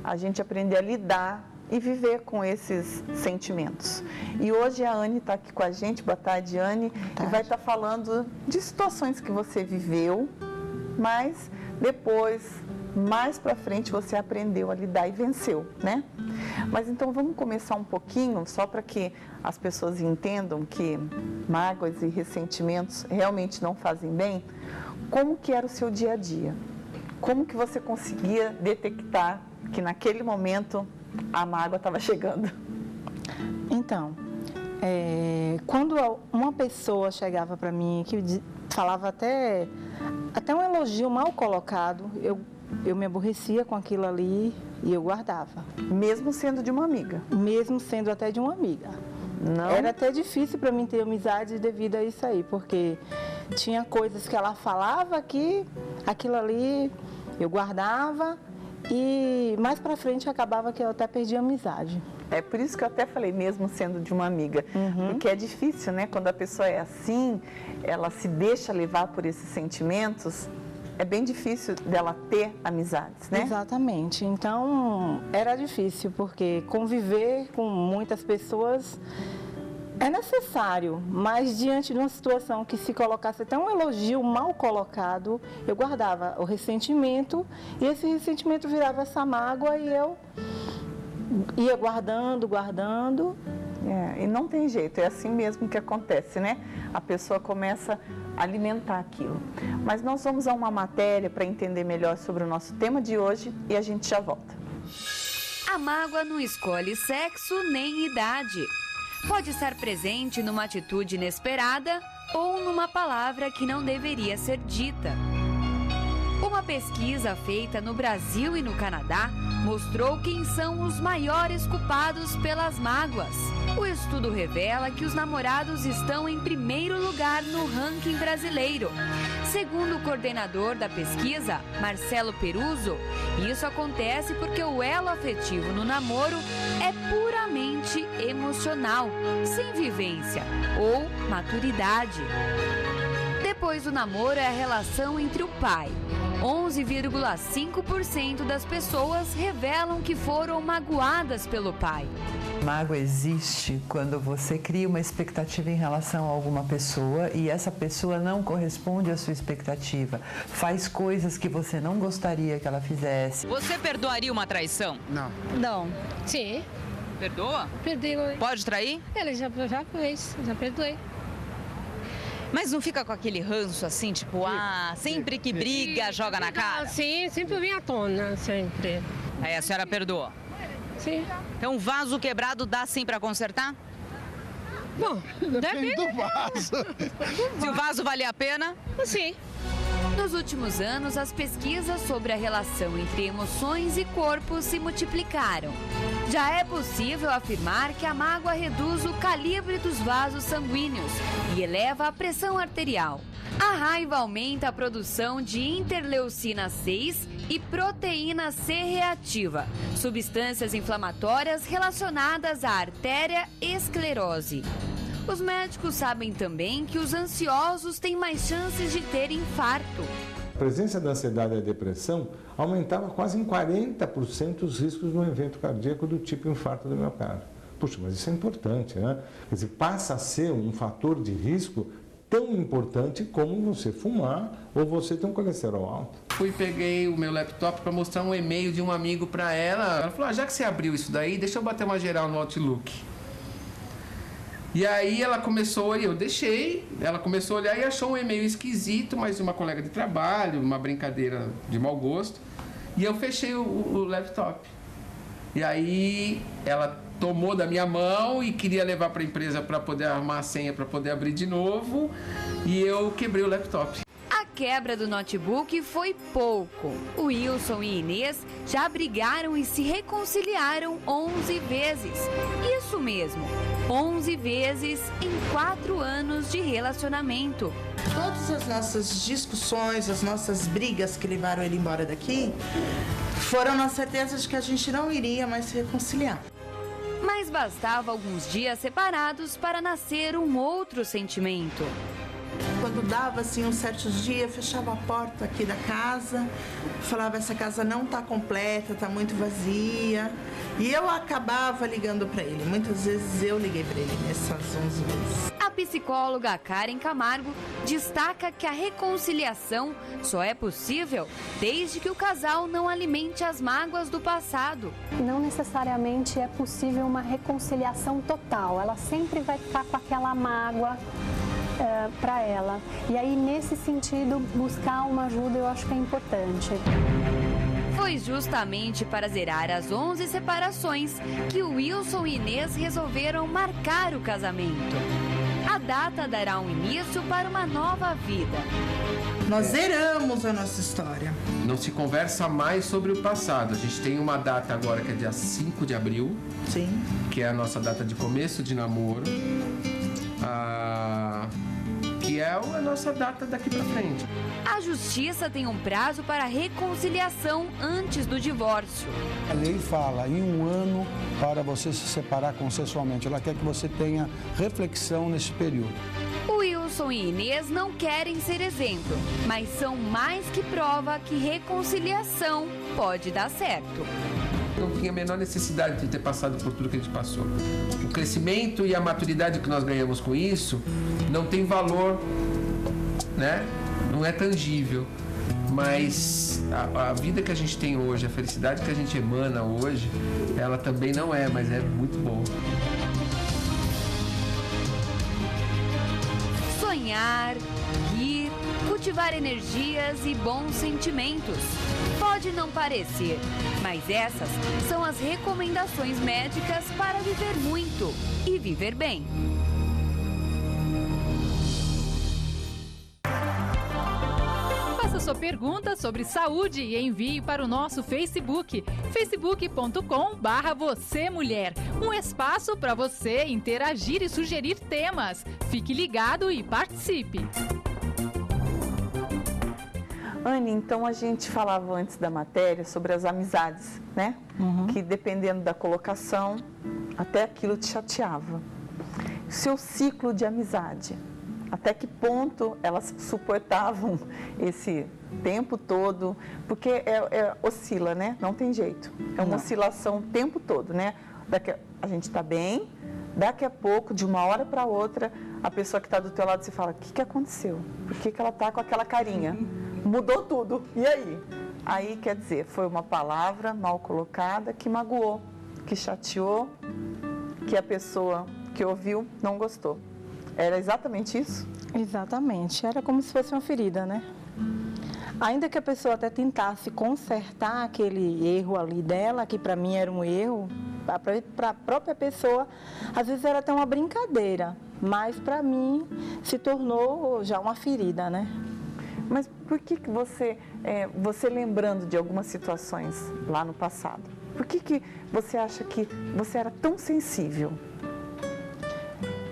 a gente aprender a lidar e viver com esses sentimentos. E hoje a Anne está aqui com a gente. Boa tarde, Anne. E vai estar falando de situações que você viveu, mas depois, mais para frente, você aprendeu a lidar e venceu, né? Mas então vamos começar um pouquinho, só para que as pessoas entendam que mágoas e ressentimentos realmente não fazem bem. Como que era o seu dia a dia? Como que você conseguia detectar que naquele momento a mágoa estava chegando?
Então, quando uma pessoa chegava para mim que falava até um elogio mal colocado, eu me aborrecia com aquilo ali e eu guardava.
Mesmo sendo de uma amiga?
Mesmo sendo até de uma amiga.
Não?
Era até difícil para mim ter amizade devido a isso aí, porque tinha coisas que ela falava que aquilo ali eu guardava. E mais pra frente acabava que eu até perdi a amizade.
É por isso que eu até falei, mesmo sendo de uma amiga. Porque é difícil, né? Quando a pessoa é assim, ela se deixa levar por esses sentimentos, é bem difícil dela ter amizades, né?
Exatamente. Então, era difícil, porque conviver com muitas pessoas é necessário, mas diante de uma situação que se colocasse até um elogio mal colocado, eu guardava o ressentimento e esse ressentimento virava essa mágoa e eu ia guardando.
E não tem jeito, é assim mesmo que acontece, né? A pessoa começa a alimentar aquilo. Mas nós vamos a uma matéria para entender melhor sobre o nosso tema de hoje e a gente já volta.
A mágoa não escolhe sexo nem idade. Pode estar presente numa atitude inesperada ou numa palavra que não deveria ser dita. Uma pesquisa feita no Brasil e no Canadá mostrou quem são os maiores culpados pelas mágoas. O estudo revela que os namorados estão em primeiro lugar no ranking brasileiro.
Segundo o coordenador da pesquisa, Marcelo Peruso, isso acontece porque o elo afetivo no namoro é puramente emocional, sem vivência ou maturidade. Depois do namoro é a relação entre o pai. 11,5% das pessoas revelam que foram magoadas pelo pai.
Mágoa existe quando você cria uma expectativa em relação a alguma pessoa e essa pessoa não corresponde à sua expectativa. Faz coisas que você não gostaria que ela fizesse.
Você perdoaria uma traição?
Não.
Não. Sim.
Perdoa?
Perdoei.
Pode trair?
Ele já fez, já perdoei.
Mas não fica com aquele ranço assim, tipo, sempre que briga, joga na cara?
Sim, sempre vem à tona, sempre.
Aí a senhora perdoa?
Sim.
Então, vaso quebrado dá sim pra consertar?
Bom, depende
do vaso. Se o vaso valer a pena?
Sim.
Nos últimos anos, as pesquisas sobre a relação entre emoções e corpo se multiplicaram. Já é possível afirmar que a mágoa reduz o calibre dos vasos sanguíneos e eleva a pressão arterial. A raiva aumenta a produção de interleucina 6 e proteína C reativa, substâncias inflamatórias relacionadas à artéria esclerose. Os médicos sabem também que os ansiosos têm mais chances de ter infarto.
A presença da ansiedade e da depressão aumentava quase em 40% os riscos de um evento cardíaco do tipo infarto do miocárdio. Puxa, mas isso é importante, né? Quer dizer, passa a ser um fator de risco tão importante como você fumar ou você ter um colesterol alto.
Peguei o meu laptop para mostrar um e-mail de um amigo para ela. Ela falou, já que você abriu isso daí, deixa eu bater uma geral no Outlook. E aí ela começou, eu deixei, ela começou a olhar e achou um e-mail esquisito, mas de uma colega de trabalho, uma brincadeira de mau gosto. E eu fechei o laptop. E aí ela tomou da minha mão e queria levar para a empresa para poder arrumar a senha, para poder abrir de novo. E eu quebrei o laptop.
A quebra do notebook foi pouco. O Wilson e Inês já brigaram e se reconciliaram 11 vezes. Isso mesmo, 11 vezes em 4 anos de relacionamento.
Todas as nossas discussões, as nossas brigas que levaram ele embora daqui, foram na certeza de que a gente não iria mais se reconciliar.
Mas bastava alguns dias separados para nascer um outro sentimento.
Quando dava assim uns certos dias, fechava a porta aqui da casa, falava, essa casa não está completa, está muito vazia. E eu acabava ligando para ele. Muitas vezes eu liguei para ele nessas 11 vezes.
A psicóloga Karen Camargo destaca que a reconciliação só é possível desde que o casal não alimente as mágoas do passado.
Não necessariamente é possível uma reconciliação total. Ela sempre vai ficar com aquela mágoa para ela. E aí, nesse sentido, buscar uma ajuda eu acho que é importante.
Foi justamente para zerar as 11 separações que o Wilson e Inês resolveram marcar o casamento. A data dará um início para uma nova vida.
Nós zeramos a nossa história.
Não se conversa mais sobre o passado. A gente tem uma data agora que é dia 5 de abril.
Sim.
Que é a nossa data de começo de namoro. Que é a nossa data daqui pra frente.
A justiça tem um prazo para reconciliação antes do divórcio.
A lei fala em 1 ano para você se separar consensualmente. Ela quer que você tenha reflexão nesse período.
O Wilson e Inês não querem ser exemplo, mas são mais que prova que reconciliação pode dar certo.
Não tinha a menor necessidade de ter passado por tudo que a gente passou. O crescimento e a maturidade que nós ganhamos com isso não tem valor, né? Não é tangível. Mas a vida que a gente tem hoje, a felicidade que a gente emana hoje, ela também não é, mas é muito boa.
Sonhar, rir, cultivar energias e bons sentimentos. Pode não parecer, mas essas são as recomendações médicas para viver muito e viver bem.
Faça sua pergunta sobre saúde e envie para o nosso Facebook, facebook.com/vocêmulher. Um espaço para você interagir e sugerir temas. Fique ligado e participe.
Anne, então a gente falava antes da matéria sobre as amizades, né? Que dependendo da colocação, até aquilo te chateava. Seu ciclo de amizade, até que ponto elas suportavam esse tempo todo? Porque oscila, né? Não tem jeito. É uma oscilação o tempo todo, né? A gente está bem, daqui a pouco, de uma hora para outra, a pessoa que está do teu lado se fala, o que aconteceu? Por que ela está com aquela carinha? Mudou tudo. E aí? Aí, quer dizer, foi uma palavra mal colocada que magoou, que chateou, que a pessoa que ouviu não gostou. Era exatamente isso?
Exatamente. Era como se fosse uma ferida, né? Ainda que a pessoa até tentasse consertar aquele erro ali dela, que para mim era um erro, para a própria pessoa, às vezes era até uma brincadeira, mas para mim se tornou já uma ferida, né?
Mas por que você lembrando de algumas situações lá no passado, por que você acha que você era tão sensível?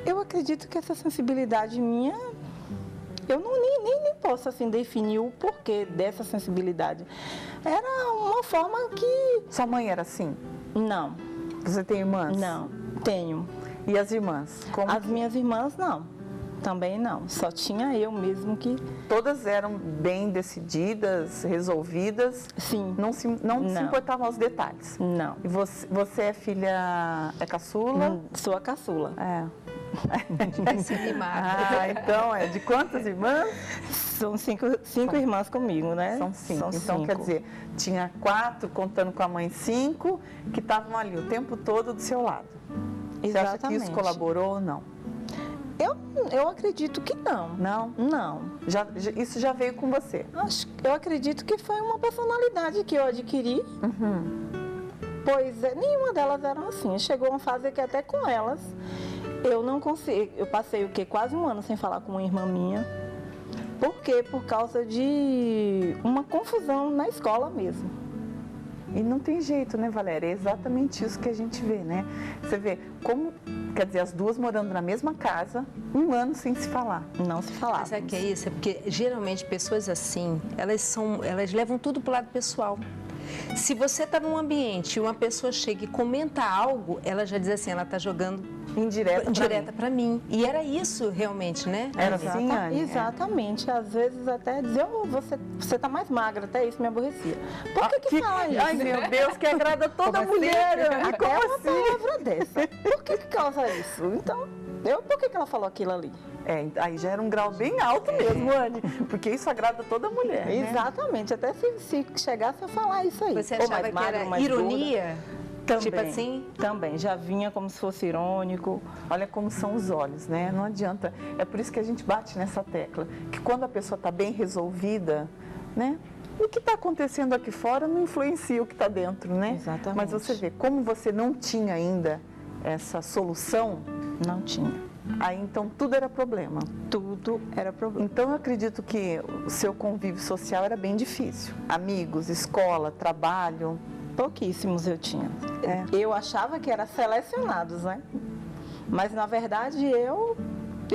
Eu acredito que essa sensibilidade minha, eu nem posso assim definir o porquê dessa sensibilidade. Era uma forma que...
Sua mãe era assim?
Não.
Você tem irmãs?
Não, tenho.
E as irmãs?
As minhas irmãs, não. Também não. Só tinha eu mesmo que...
Todas eram bem decididas, resolvidas?
Sim.
Não se importavam aos detalhes?
Não.
E você é filha... É caçula?
Sou a caçula.
É. Então, de quantas irmãs?
São cinco irmãs comigo, né?
São cinco. Então, quer dizer, tinha 4, contando com a mãe 5, que estavam ali o tempo todo do seu lado. Exatamente. Você acha que isso colaborou ou não?
Eu acredito que não.
Não?
Não.
Isso já veio com você?
Eu acredito que foi uma personalidade que eu adquiri. Pois nenhuma delas eram assim. Chegou uma fase que até com elas eu não consigo. Eu passei quase um ano sem falar com uma irmã minha. Por quê? Por causa de uma confusão na escola mesmo.
E não tem jeito, né, Valéria? É exatamente isso que a gente vê, né? Você vê como, quer dizer, as duas morando na mesma casa, um ano sem se falar.
Não se falava.
Sabe o que é isso? É porque geralmente pessoas assim, elas levam tudo pro lado pessoal. Se você está num ambiente e uma pessoa chega e comenta algo, ela já diz assim, ela está jogando indireta para mim. E era isso realmente, né?
Era assim, Anne?
Exatamente. Às vezes até dizer, você está mais magra, até isso me aborrecia. Por que fala isso?
Ai, meu Deus, que agrada toda mulher.
Até uma palavra dessa. Por que causa isso? Então, por que ela falou aquilo ali?
Aí já era um grau bem alto mesmo, Anne, porque isso agrada toda mulher, né?
Exatamente, até se chegasse a falar isso aí.
Você achava que era ironia?
Também,
tipo assim?
Também, já vinha como se fosse irônico.
Olha como são os olhos, né? Não adianta. É por isso que a gente bate nessa tecla, que quando a pessoa está bem resolvida, né? O que está acontecendo aqui fora não influencia o que está dentro, né?
Exatamente.
Mas você vê, como você não tinha ainda essa solução...
Não tinha.
Aí, então, tudo era problema.
Tudo era problema.
Então, eu acredito que o seu convívio social era bem difícil. Amigos, escola, trabalho.
Pouquíssimos eu tinha. Eu achava que eram selecionados, né? Mas, na verdade, eu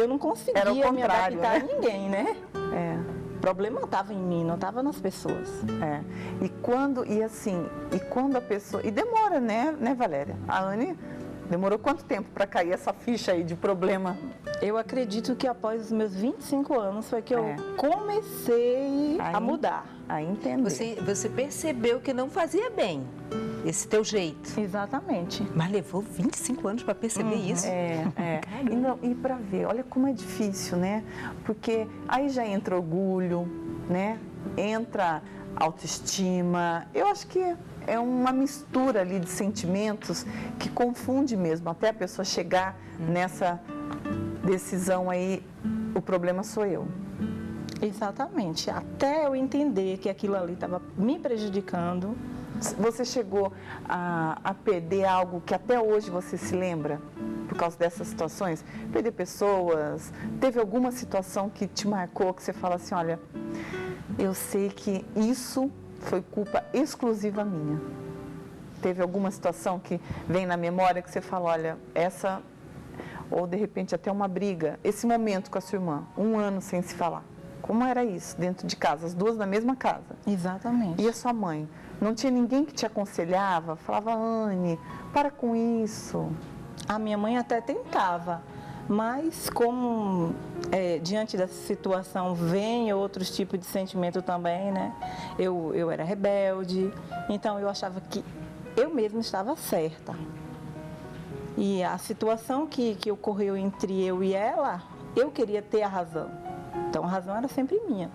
não conseguia me adaptar a ninguém, né? O problema estava em mim, não estava nas pessoas.
E quando a pessoa... E demora, né, Valéria? A Anne... Demorou quanto tempo para cair essa ficha aí de problema?
Eu acredito que após os meus 25 anos foi que eu comecei a mudar.
A entender.
Você percebeu que não fazia bem esse teu jeito.
Exatamente.
Mas levou 25 anos para perceber isso.
E para ver, olha como é difícil, né? Porque aí já entra orgulho, né? Entra autoestima. Eu acho que é uma mistura ali de sentimentos que confunde mesmo, até a pessoa chegar nessa decisão aí, o problema sou eu.
Exatamente, até eu entender que aquilo ali estava me prejudicando.
Você chegou a perder algo que até hoje você se lembra? Por causa dessas situações? Perder pessoas? Teve alguma situação que te marcou, que você fala assim, olha, eu sei que isso foi culpa exclusiva minha? Teve alguma situação que vem na memória que você fala, olha, essa, ou de repente até uma briga, esse momento com a sua irmã, um ano sem se falar, Como era isso dentro de casa, as duas na mesma casa?
Exatamente.
E a sua mãe? Não tinha ninguém que te aconselhava? Falava, Anne, para com isso.
A minha mãe até tentava, mas como diante dessa situação vem outros tipos de sentimento também, né? Eu era rebelde, então eu achava que eu mesma estava certa. E a situação que ocorreu entre eu e ela, eu queria ter a razão. Então a razão era sempre minha.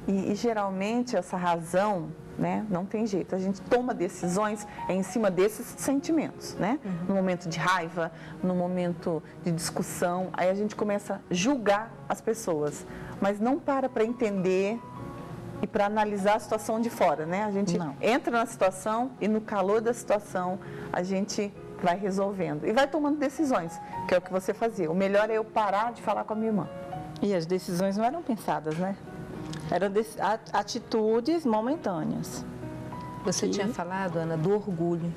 E geralmente essa razão, né, não tem jeito. A gente toma decisões em cima desses sentimentos, né? No momento de raiva, no momento de discussão, aí a gente começa a julgar as pessoas, mas não para entender e para analisar a situação de fora, né? A gente entra na situação e no calor da situação a gente vai resolvendo e vai tomando decisões, que é o que você fazia. O melhor é eu parar de falar com a minha irmã.
E as decisões não eram pensadas, né? Eram atitudes momentâneas.
Você tinha falado, Ana, do orgulho.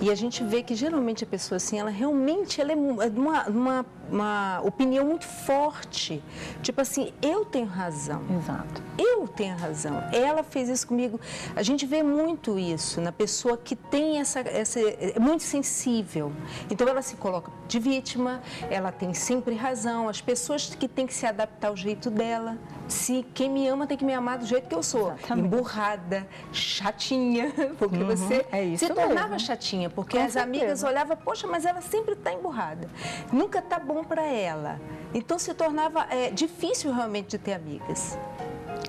E a gente vê que geralmente a pessoa assim, ela realmente ela é uma opinião muito forte. Tipo assim, eu tenho razão.
Exato.
Eu tenho razão. Ela fez isso comigo. A gente vê muito isso na pessoa que tem essa é muito sensível. Então ela se coloca de vítima, ela tem sempre razão. As pessoas que têm que se adaptar ao jeito dela. Se quem me ama tem que me amar do jeito que eu sou. Exatamente. Emburrada, chatinha, porque você se tornava chatinha, porque as amigas olhavam, poxa, mas ela sempre está emburrada. Nunca está bom para ela. Então se tornava difícil realmente de ter amigas.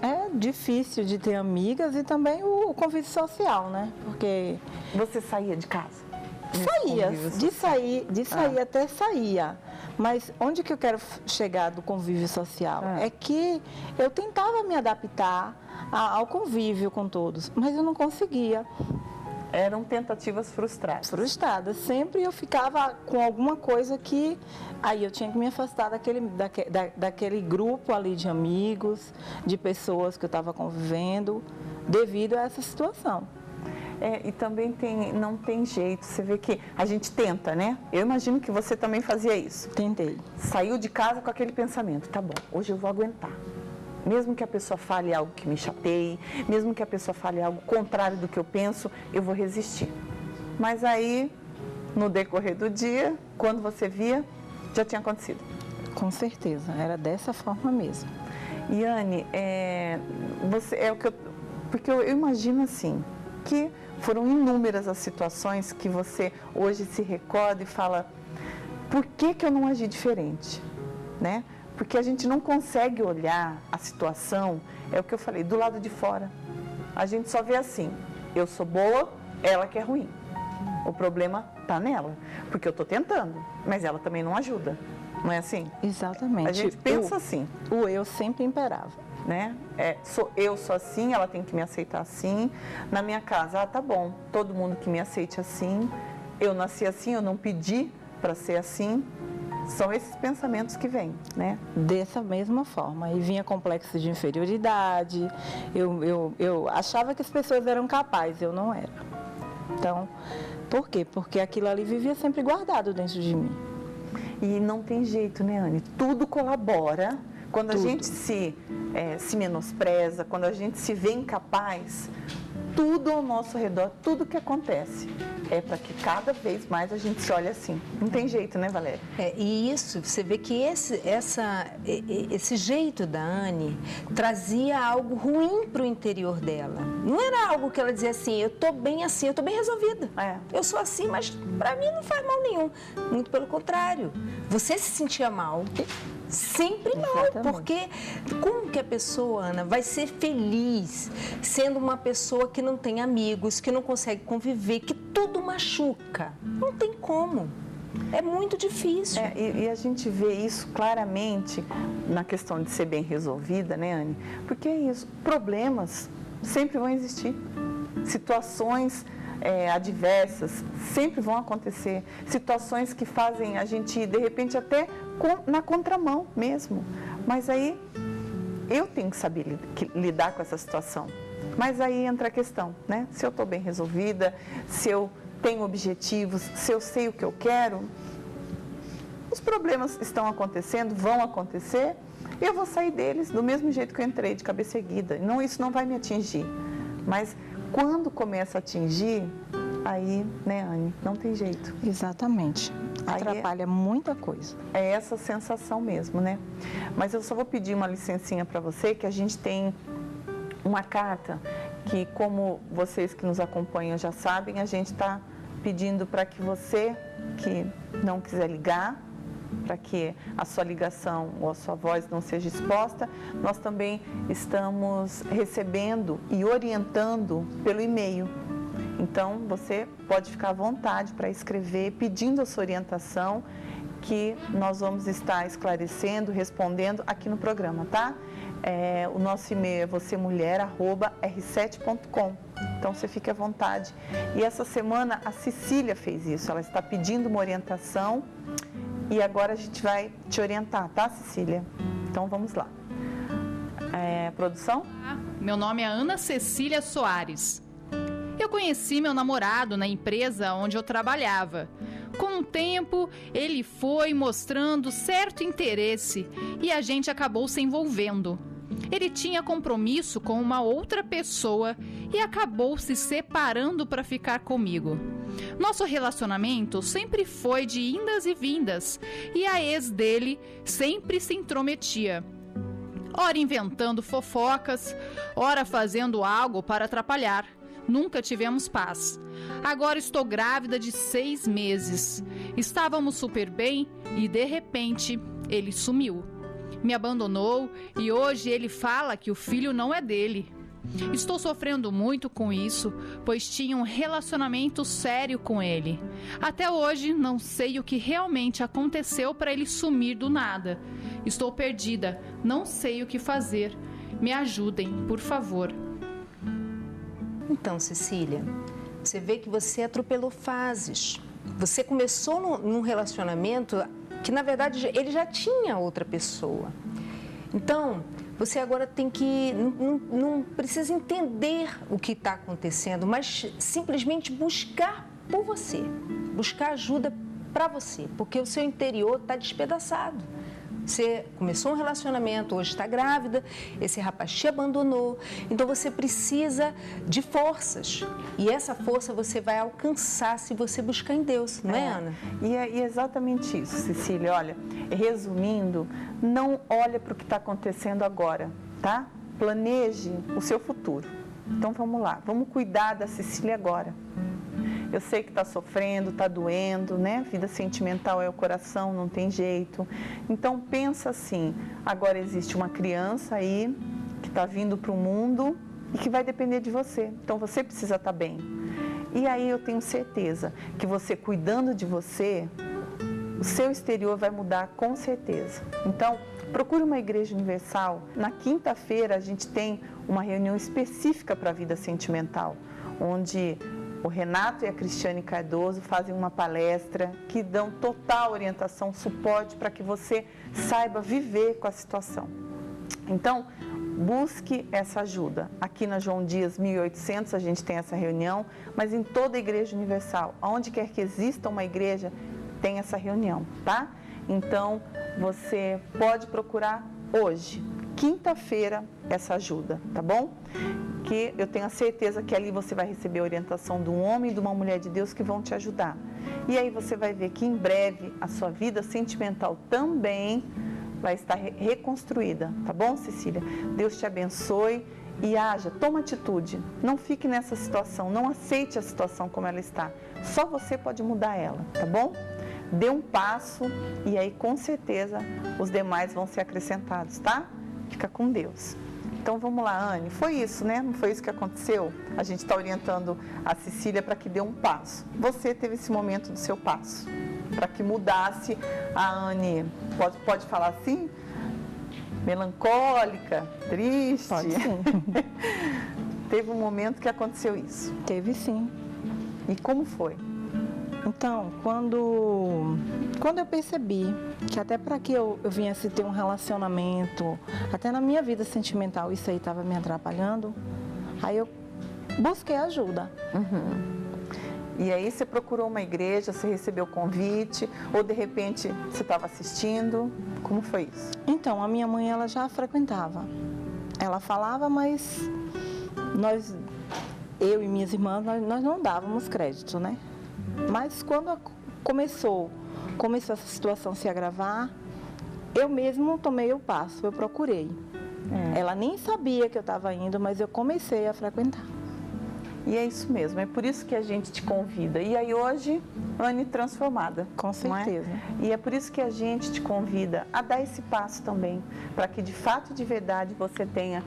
É difícil de ter amigas e também o convívio social, né? Porque
você saía de casa?
Saía, de sair até saía. Mas onde que eu quero chegar do convívio social? É que eu tentava me adaptar ao convívio com todos, mas eu não conseguia.
Eram tentativas frustradas.
Frustradas. Sempre eu ficava com alguma coisa que... Aí eu tinha que me afastar daquele grupo ali de amigos, de pessoas que eu estava convivendo, devido a essa situação.
E também não tem jeito, você vê que a gente tenta, né? Eu imagino que você também fazia isso.
Tentei.
Saiu de casa com aquele pensamento, tá bom, hoje eu vou aguentar. Mesmo que a pessoa fale algo que me chateie, mesmo que a pessoa fale algo contrário do que eu penso, eu vou resistir. Mas aí, no decorrer do dia, quando você via, já tinha acontecido.
Com certeza, era dessa forma mesmo.
E Anne, porque eu imagino assim, que foram inúmeras as situações que você hoje se recorda e fala, por que eu não agi diferente, né? Porque a gente não consegue olhar a situação, é o que eu falei, do lado de fora. A gente só vê assim, eu sou boa, ela que é ruim. O problema está nela, porque eu estou tentando, mas ela também não ajuda. Não é assim?
Exatamente.
A gente pensa assim.
O eu sempre imperava.
Né? Eu sou assim, ela tem que me aceitar assim. Na minha casa, tá bom, todo mundo que me aceite assim. Eu nasci assim, eu não pedi para ser assim. São esses pensamentos que vêm, né?
Dessa mesma forma. E vinha complexo de inferioridade. Eu achava que as pessoas eram capazes, eu não era. Então, por quê? Porque aquilo ali vivia sempre guardado dentro de mim.
E não tem jeito, né, Anne? Tudo colabora. Quando a gente se menospreza, quando a gente se vê incapaz, tudo ao nosso redor, tudo que acontece, é para que cada vez mais a gente se olhe assim. Não tem jeito, né, Valéria?
E isso, você vê que esse jeito da Anne trazia algo ruim para o interior dela. Não era algo que ela dizia assim, eu estou bem assim, eu estou bem resolvida. Eu sou assim, mas para mim não faz mal nenhum. Muito pelo contrário. Você se sentia mal. Sempre não, porque como que a pessoa, Ana, vai ser feliz sendo uma pessoa que não tem amigos, que não consegue conviver, que tudo machuca? Não tem como. É muito difícil.
E a gente vê isso claramente na questão de ser bem resolvida, né, Anne? Porque é isso, problemas sempre vão existir. Situações adversas sempre vão acontecer. Situações que fazem a gente, de repente, até na contramão mesmo. Mas aí eu tenho que saber lidar com essa situação. Mas aí entra a questão, né? Se eu estou bem resolvida, se eu tenho objetivos, se eu sei o que eu quero, os problemas estão acontecendo, vão acontecer, eu vou sair deles do mesmo jeito que eu entrei, de cabeça erguida. Não, isso não vai me atingir. Mas quando começa a atingir, aí, né, Anne, não tem jeito.
Exatamente. Atrapalha muita coisa.
É essa sensação mesmo, né? Mas eu só vou pedir uma licencinha para você, que a gente tem uma carta que, como vocês que nos acompanham já sabem, a gente está pedindo para que você que não quiser ligar, para que a sua ligação ou a sua voz não seja exposta, nós também estamos recebendo e orientando pelo e-mail. Então, você pode ficar à vontade para escrever, pedindo a sua orientação, que nós vamos estar esclarecendo, respondendo aqui no programa, tá? O nosso e-mail é vocemulher@r7.com. Então, você fique à vontade. E essa semana a Cecília fez isso, ela está pedindo uma orientação e agora a gente vai te orientar, tá, Cecília? Então, vamos lá. Produção?
Meu nome é Ana Cecília Soares. Eu conheci meu namorado na empresa onde eu trabalhava. Com o tempo, ele foi mostrando certo interesse e a gente acabou se envolvendo. Ele tinha compromisso com uma outra pessoa e acabou se separando para ficar comigo. Nosso relacionamento sempre foi de indas e vindas e a ex dele sempre se intrometia. Ora inventando fofocas, ora fazendo algo para atrapalhar. Nunca tivemos paz. Agora estou grávida de 6 meses. Estávamos super bem e, de repente, ele sumiu. Me abandonou e hoje ele fala que o filho não é dele. Estou sofrendo muito com isso, pois tinha um relacionamento sério com ele. Até hoje não sei o que realmente aconteceu para ele sumir do nada. Estou perdida, não sei o que fazer. Me ajudem, por favor.
Então, Cecília, você vê que você atropelou fases. Você começou num relacionamento que, na verdade, ele já tinha outra pessoa. Então, você agora tem que... Não precisa entender o que está acontecendo, mas simplesmente buscar por você. Buscar ajuda para você, porque o seu interior está despedaçado. Você começou um relacionamento, hoje está grávida, esse rapaz te abandonou, então você precisa de forças. E essa força você vai alcançar se você buscar em Deus, não é, Ana?
E é exatamente isso, Cecília. Olha, resumindo, não olha para o que está acontecendo agora, tá? Planeje o seu futuro. Então vamos lá, vamos cuidar da Cecília agora. Eu sei que está sofrendo, está doendo, né? Vida sentimental é o coração, não tem jeito. Então pensa assim, agora existe uma criança aí que está vindo para o mundo e que vai depender de você. Então você precisa estar bem. E aí eu tenho certeza que você cuidando de você, o seu exterior vai mudar com certeza. Então procure uma igreja universal. Na quinta-feira a gente tem uma reunião específica para a vida sentimental, onde o Renato e a Cristiane Cardoso fazem uma palestra que dão total orientação, suporte para que você saiba viver com a situação. Então, busque essa ajuda. Aqui na João Dias 1800 a gente tem essa reunião, mas em toda a Igreja Universal, onde quer que exista uma igreja, tem essa reunião, tá? Então, você pode procurar hoje, quinta-feira, essa ajuda, tá bom? Que eu tenho a certeza que ali você vai receber a orientação de um homem e de uma mulher de Deus que vão te ajudar. E aí você vai ver que em breve a sua vida sentimental também vai estar reconstruída, tá bom, Cecília? Deus te abençoe e haja, toma atitude. Não fique nessa situação, não aceite a situação como ela está. Só você pode mudar ela, tá bom? Dê um passo e aí com certeza os demais vão ser acrescentados, tá? Fica com Deus. Então vamos lá, Anne, foi isso, né? Não foi isso que aconteceu? A gente está orientando a Cecília para que dê um passo. Você teve esse momento do seu passo, para que mudasse. A Anne, pode falar assim? Melancólica, triste?
Pode sim.
Teve um momento que aconteceu isso?
Teve sim.
E como foi?
Então, quando eu percebi que até para que eu viesse ter um relacionamento, até na minha vida sentimental, isso aí estava me atrapalhando, aí eu busquei ajuda.
E aí você procurou uma igreja, você recebeu o convite, ou de repente você estava assistindo? Como foi isso?
Então, a minha mãe, ela já frequentava. Ela falava, mas eu e minhas irmãs, nós não dávamos crédito, né? Mas quando começou essa situação se agravar, eu mesmo tomei o passo, eu procurei. Ela nem sabia que eu estava indo, mas eu comecei a frequentar.
E é isso mesmo, é por isso que a gente te convida. E aí hoje, Anne transformada.
Com certeza.
E é por isso que a gente te convida a dar esse passo também, para que de fato, de verdade, você tenha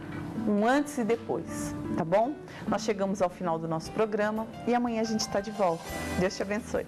um antes e depois, tá bom? Nós chegamos ao final do nosso programa e amanhã a gente está de volta. Deus te abençoe.